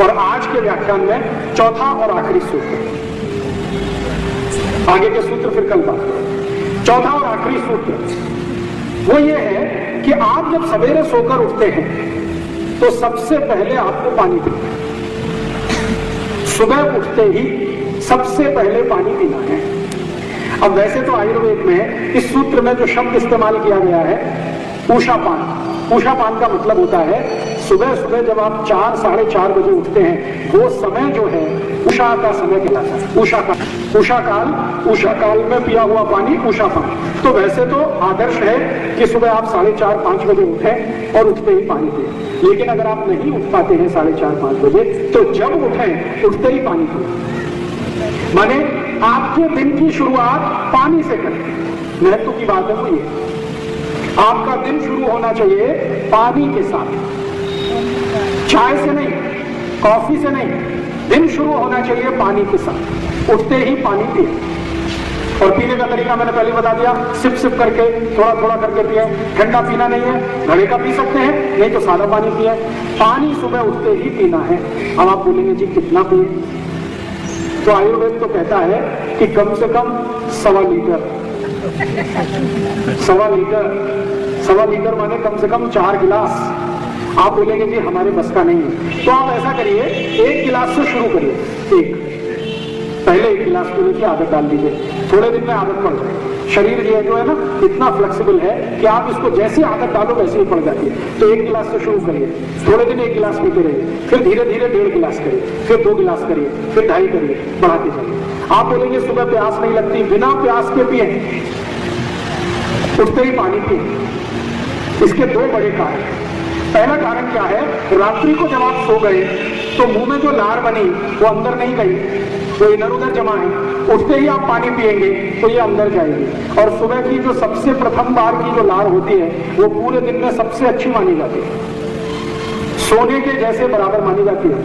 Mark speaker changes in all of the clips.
Speaker 1: और आज के व्याख्यान में चौथा और आखिरी सूत्र, आगे के सूत्र फिर कल बात करें। चौथा और आखिरी सूत्र वो ये है कि आप जब सवेरे सोकर उठते हैं तो सबसे पहले आपको पानी पीना है। सुबह उठते ही सबसे पहले पानी पीना है। अब वैसे तो आयुर्वेद में इस सूत्र में जो शब्द इस्तेमाल किया गया है उषापान, उषापान का मतलब होता है सुबह सुबह जब आप 4 साढ़े 4 बजे उठते हैं वो समय जो है उषा का समय कहलाता है। उषा काल में पिया हुआ पानी उषापान। तो वैसे तो आदर्श है कि सुबह आप 4:30-5 बजे उठें और उठते ही पानी पिए, लेकिन अगर आप नहीं उठ पाते हैं 4:30-5 बजे तो जब उठें उठते ही पानी पिए। माने आपके दिन की शुरुआत पानी से करें। महत्व की बात है वो ये, आपका दिन शुरू होना चाहिए पानी के साथ, चाय से नहीं, कॉफी से नहीं। दिन शुरू होना चाहिए पानी के साथ, उठते ही पानी पिए। और पीने का तरीका मैंने पहले बता दिया, सिप सिप करके थोड़ा थोड़ा करके पिए। ठंडा पीना नहीं है, घड़े का पी सकते हैं, नहीं तो सादा पानी पिए। पानी सुबह उठते ही पीना है। अब आप बोलेंगे जी कितना पिए, तो आयुर्वेद तो कहता है कि कम से कम 1.25 लीटर। 1.25 लीटर माने कम से कम 4 गिलास। आप बोलेंगे जी हमारे बस का नहीं है, तो आप ऐसा करिए 1 गिलास से शुरू करिए। पहले 1 गिलास पीने की आदत डाल दीजिए, थोड़े दिन में आदत पड़ जाए। शरीर जो है ना इतना फ्लेक्सिबल है कि आप इसको जैसी आदत डालो वैसे ही पड़ जाती है। तो 1 गिलास से शुरू करिए, थोड़े दिन 1 गिलास पीते रहिए, फिर धीरे धीरे 1.5 गिलास करिए, फिर 2 गिलास करिए, फिर 2.5 करिए, बढ़ाते जाइए। आप बोलेंगे सुबह प्यास नहीं लगती, बिना प्यास के पिए, उठते ही पानी पिए। इसके 2 बड़े कारण। पहला कारण क्या है, रात्रि को जब आप सो गए तो मुंह में जो लार बनी वो अंदर नहीं गई, वो इधर उधर जमा है। उठते ही आप पानी पिएंगे तो ये अंदर जाएगी। और सुबह की जो सबसे प्रथम बार की जो लार होती है वो पूरे दिन में सबसे अच्छी मानी जाती है, सोने के जैसे बराबर मानी जाती है।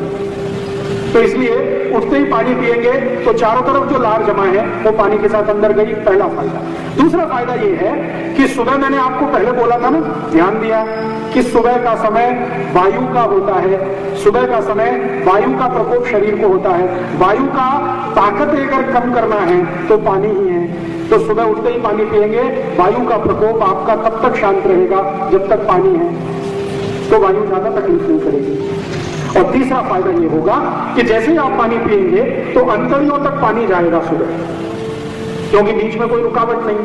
Speaker 1: तो इसलिए उठते ही पानी पिएंगे तो चारों तरफ जो लार जमा है वो पानी के साथ अंदर गई, पहला फायदा। दूसरा फायदा ये है कि सुबह मैंने आपको पहले बोला था ना, ध्यान दिया कि सुबह का समय वायु का होता है। सुबह का समय वायु का प्रकोप शरीर को होता है। वायु का ताकत अगर कम करना है तो पानी ही है। तो सुबह उठते ही पानी पिएंगे, वायु का प्रकोप आपका तब तक शांत रहेगा जब तक पानी है, तो वायु ज्यादा तकलीफ नहीं करेगी। और तीसरा फायदा ये होगा कि जैसे ही आप पानी पिएंगे तो अंतड़ियों तक पानी जाएगा सुबह, क्योंकि बीच में कोई रुकावट नहीं।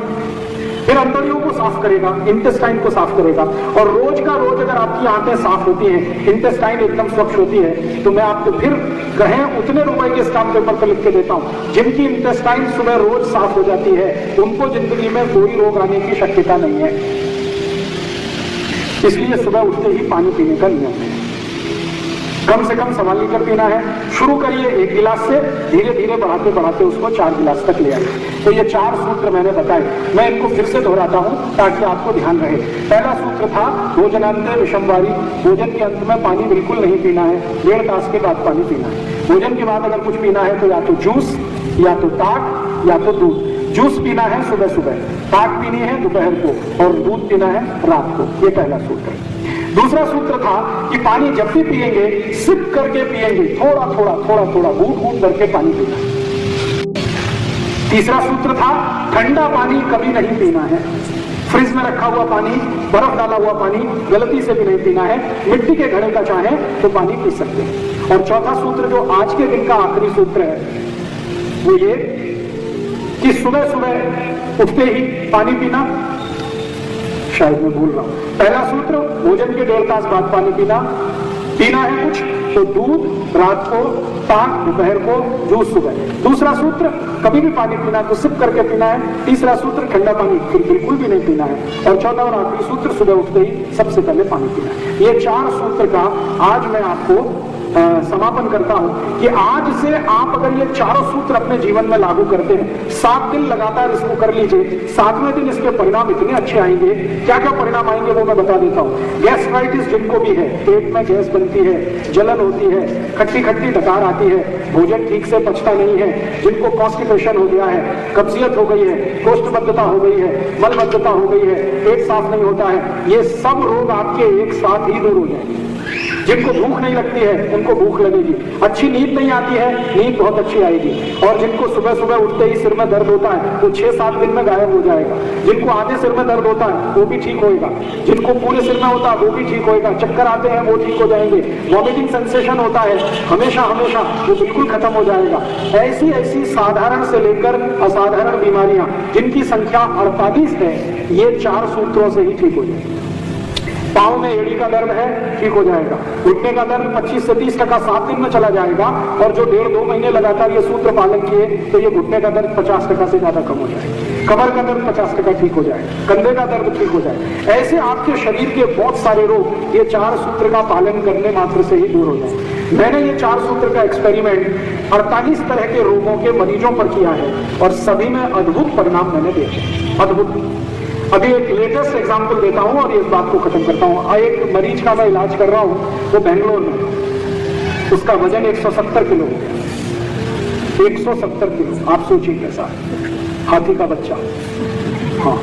Speaker 1: फिर अंतड़ियों को साफ करेगा, इंटेस्टाइन को साफ करेगा। और रोज का रोज अगर आपकी आंतें साफ होती हैं, इंटेस्टाइन एकदम स्वच्छ होती है, तो मैं आपको फिर कहें उतने रुपए के स्टाम्प पेपर पर लिख के देता हूं। जिनकी इंटेस्टाइन सुबह रोज साफ हो जाती है उनको जिंदगी में कोई रोग आने की शक्यता नहीं है। इसलिए सुबह उठते ही पानी पीने का नियम है। कम से कम 1.25 लीटर पीना है। शुरू करिए 1 गिलास से, धीरे धीरे बढ़ाते बढ़ाते उसको 4 गिलास तक ले आइए। तो ये 4 सूत्र मैंने बताए, मैं इनको फिर से दोहराता हूं ताकि आपको ध्यान रहे। पहला सूत्र था भोजनांते विषमवारी, भोजन के अंत में पानी बिल्कुल नहीं पीना है, 1.5 तास के बाद पानी पीना है। भोजन के बाद अगर कुछ पीना है तो या तो जूस, या तो ताक, या तो दूध। जूस पीना है सुबह सुबह, ताक पीनी है दोपहर को, और दूध पीना है रात को। ये पहला सूत्र। दूसरा सूत्र था कि पानी जब भी पिएंगे सिप करके पिएंगे, थोड़ा थोड़ा थोड़ा थोड़ा घूंट घूंट करके पानी पीना। तीसरा सूत्र था ठंडा पानी कभी नहीं पीना है। फ्रिज में रखा हुआ पानी, बर्फ डाला हुआ पानी गलती से भी नहीं पीना है। मिट्टी के घड़े का चाहे तो पानी पी सकते हैं। और चौथा सूत्र जो आज के दिन का आखिरी सूत्र है वो ये कि सुबह सुबह उठते ही पानी पीना। शायद मैं भूल रहा हूं। पहला सूत्र भोजन के 1.5 तास बाद पानी पीना। पीना है कुछ तो दूध रात को, ताक दोपहर को, जूस सुबह। दूसरा सूत्र कभी भी पानी पीना तो सिप करके पीना है। तीसरा सूत्र ठंडा पानी बिल्कुल भी नहीं पीना है। और चौथा और आखिरी सूत्र सुबह उठते ही सबसे पहले पानी पीना है। ये 4 सूत्र का आज मैं आपको समापन करता हूं कि आज से आप अगर ये 4 सूत्र अपने जीवन में लागू करते हैं, 7 दिन लगातार इसको कर लीजिए, 7वें दिन इसके परिणाम इतने अच्छे आएंगे। क्या क्या परिणाम आएंगे वो मैं बता देता हूं। गैस्ट्राइटिस जिनको भी है, पेट में गैस बनती है, जलन होती है, खट्टी खट्टी डकार आती है, भोजन ठीक से पचता नहीं है, जिनको कॉन्स्टिपेशन हो गया है, कब्जियत हो गई है, कोष्ठबद्धता हो गई है, मलबद्धता हो गई है, पेट साफ नहीं होता है, ये सब रोग आपके एक साथ ही दूर हो जाएंगे। जिनको भूख नहीं लगती है जिनको भूख लगेगी, अच्छी नींद नहीं आती है, नींद बहुत अच्छी आएगी, और जिनको सुबह सुबह उठते ही सिर में दर्द होता है वो 6-7 दिन में गायब हो जाएगा, जिनको आधे सिर में दर्द होता है वो भी ठीक होएगा, जिनको पूरे सिर में होता है वो भी ठीक होएगा, चक्कर आते हैं वो ठीक हो जाएंगे, वॉमिटिंग सेंसेशन होता है हमेशा हमेशा वो बिल्कुल खत्म हो जाएगा। ऐसी ऐसी साधारण से लेकर असाधारण बीमारियां जिनकी संख्या 48 है, ये 4 सूत्रों से ही ठीक हो जाएगी। पाँव में एड़ी का दर्द है, ठीक हो जाएगा। घुटने का दर्द 25 से 30% 7 दिन में चला जाएगा, और जो 1.5-2 महीने लगातार ये सूत्र पालन किए तो ये घुटने का दर्द 50% से ज्यादा कम हो जाएगा, कमर का दर्द 50% ठीक हो जाएगा, कंधे का दर्द ठीक हो जाएगा। ऐसे आपके शरीर के बहुत सारे रोग ये 4 सूत्र का पालन करने मात्र से ही दूर हो जाए। मैंने ये 4 सूत्र का एक्सपेरिमेंट 48 तरह के रोगों के मरीजों पर किया है, और सभी में अद्भुत परिणाम मैंने देखे, अद्भुत। अभी एक लेटेस्ट एग्जांपल देता हूं और इस बात को खत्म करता हूं। एक मरीज का मैं इलाज कर रहा हूं, वो बेंगलोर में, उसका वजन 170 किलो हो गया, 170 किलो, आप सोचिए कैसा, हाथी का बच्चा, हाँ।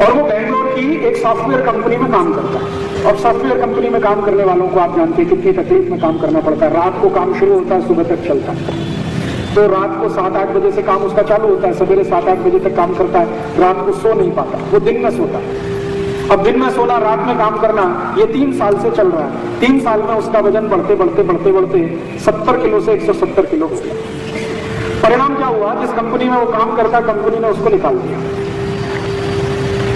Speaker 1: और वो बेंगलोर की एक सॉफ्टवेयर कंपनी में काम करता है, और सॉफ्टवेयर कंपनी में काम करने वालों को आप जानते हैं कितनी तकलीफ में काम करना पड़ता है। रात को काम शुरू होता है, सुबह तक चलता है, तो रात को 7-8 बजे से काम उसका चालू होता है, सवेरे 7-8 बजे तक काम करता है, रात को सो नहीं पाता, वो दिन में सोता है। अब दिन में सोना, रात में काम करना, ये 3 साल से चल रहा है। 3 साल में उसका वजन बढ़ते बढ़ते बढ़ते बढ़ते 70 किलो से 170 किलो हो गया। परिणाम क्या हुआ, जिस कंपनी में वो काम करता, कंपनी ने उसको निकाल दिया,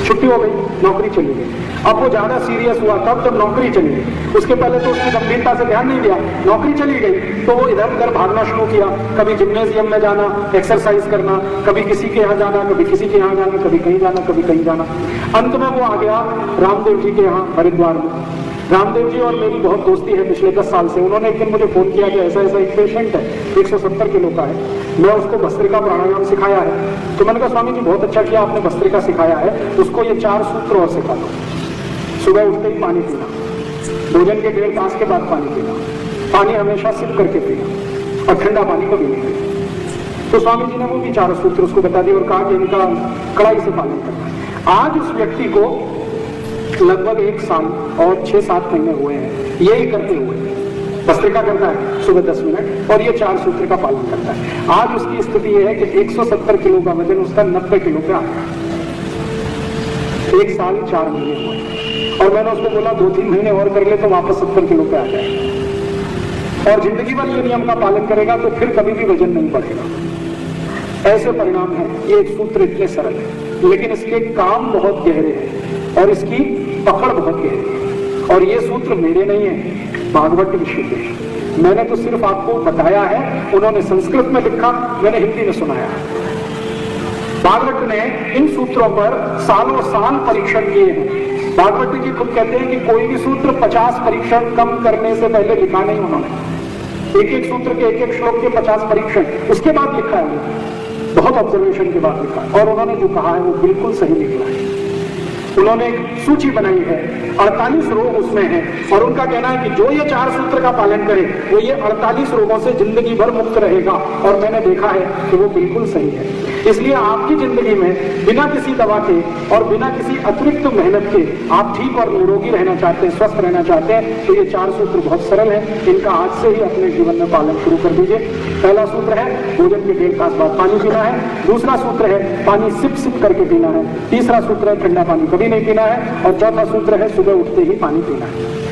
Speaker 1: छुट्टी हो गई, नौकरी चली गई। अब वो ज्यादा सीरियस हुआ तब जब नौकरी चली गई। उसके पहले तो उसने गंभीरता से ध्यान नहीं दिया, नौकरी चली गई तो वो इधर उधर भागना शुरू किया, कभी जिम्नेजियम में जाना, एक्सरसाइज करना, कभी किसी के यहाँ जाना, कभी किसी के यहाँ जाना, कभी कहीं जाना, कभी कहीं जाना। अंत में वो आ गया रामदेव जी के यहाँ हरिद्वार में। रामदेव जी और मेरी बहुत दोस्ती है पिछले 10 साल से। उन्होंने एक दिन मुझे फोन किया कि ऐसा ऐसा एक पेशेंट है, 170 किलो का है, मैं उसको भस्त्रिका प्राणायाम सिखाया है। तो मैंने कहा स्वामी जी बहुत अच्छा किया आपने भस्त्रिका सिखाया है, उसको ये 4 सूत्र और सिखा दो। सुबह उठते ही पानी पीना, भोजन के 1.5 तास के बाद पानी पीना, पानी हमेशा सिप करके पीना, और ठंडा पानी कभी नहीं पीना। तो स्वामी जी ने वो भी 4 सूत्र उसको बता दिए और कहा कि इनका कड़ाई से पालन करना है। आज उस व्यक्ति को लगभग 1 साल और 6-7 महीने हुए हैं यही करते हुए। भस्त्रिका करता है सुबह 10 मिनट और ये 4 सूत्र का पालन करता है। आज उसकी स्थिति यह है कि 170 किलो का वजन उसका 90 किलो पे आ गया। 1 साल 4 महीने हुए, और मैंने उसको बोला 2-3 महीने और कर ले तो वापस 70 किलो पे आ जाए, और जिंदगी भर ये नियम का पालन करेगा तो फिर कभी भी वजन नहीं बढ़ेगा। ऐसे परिणाम है। ये एक सूत्र इतने सरल है, लेकिन इसके काम बहुत गहरे हैं और इसकी पकड़ बहुत गहरी है। और ये सूत्र मेरे नहीं है, भागवत ऋषि के। मैंने तो सिर्फ आपको बताया है, उन्होंने संस्कृत में लिखा, मैंने हिंदी में सुनाया। भागवत ने इन सूत्रों पर सालों साल परीक्षण किए हैं। भागवत जी खुद कहते हैं कि कोई भी सूत्र 50 परीक्षण कम करने से पहले लिखा नहीं उन्होंने। एक एक सूत्र के एक एक श्लोक के 50 परीक्षण उसके बाद लिखा है, बहुत ऑब्जर्वेशन के बाद लिखा है, और उन्होंने जो कहा है वो बिल्कुल सही निकला है। उन्होंने एक सूची बनाई है, 48 रोग उसमें हैं, और उनका कहना है कि जो ये 4 सूत्र का पालन करे वो ये 48 रोगों से जिंदगी भर मुक्त रहेगा। और मैंने देखा है कि वो बिल्कुल सही है। इसलिए आपकी जिंदगी में बिना किसी दवा के और बिना किसी अतिरिक्त मेहनत के आप ठीक और निरोगी रहना चाहते हैं, स्वस्थ रहना चाहते हैं, तो ये 4 सूत्र बहुत सरल है। इनका आज से ही अपने जीवन में पालन शुरू कर दीजिए। पहला सूत्र है भोजन के 1.5 तास बाद पानी पीना है। दूसरा सूत्र है पानी सिप सिप करके पीना है। तीसरा सूत्र है ठंडा पानी कभी नहीं पीना है। और चौथा सूत्र है सुबह उठते ही पानी पीना है।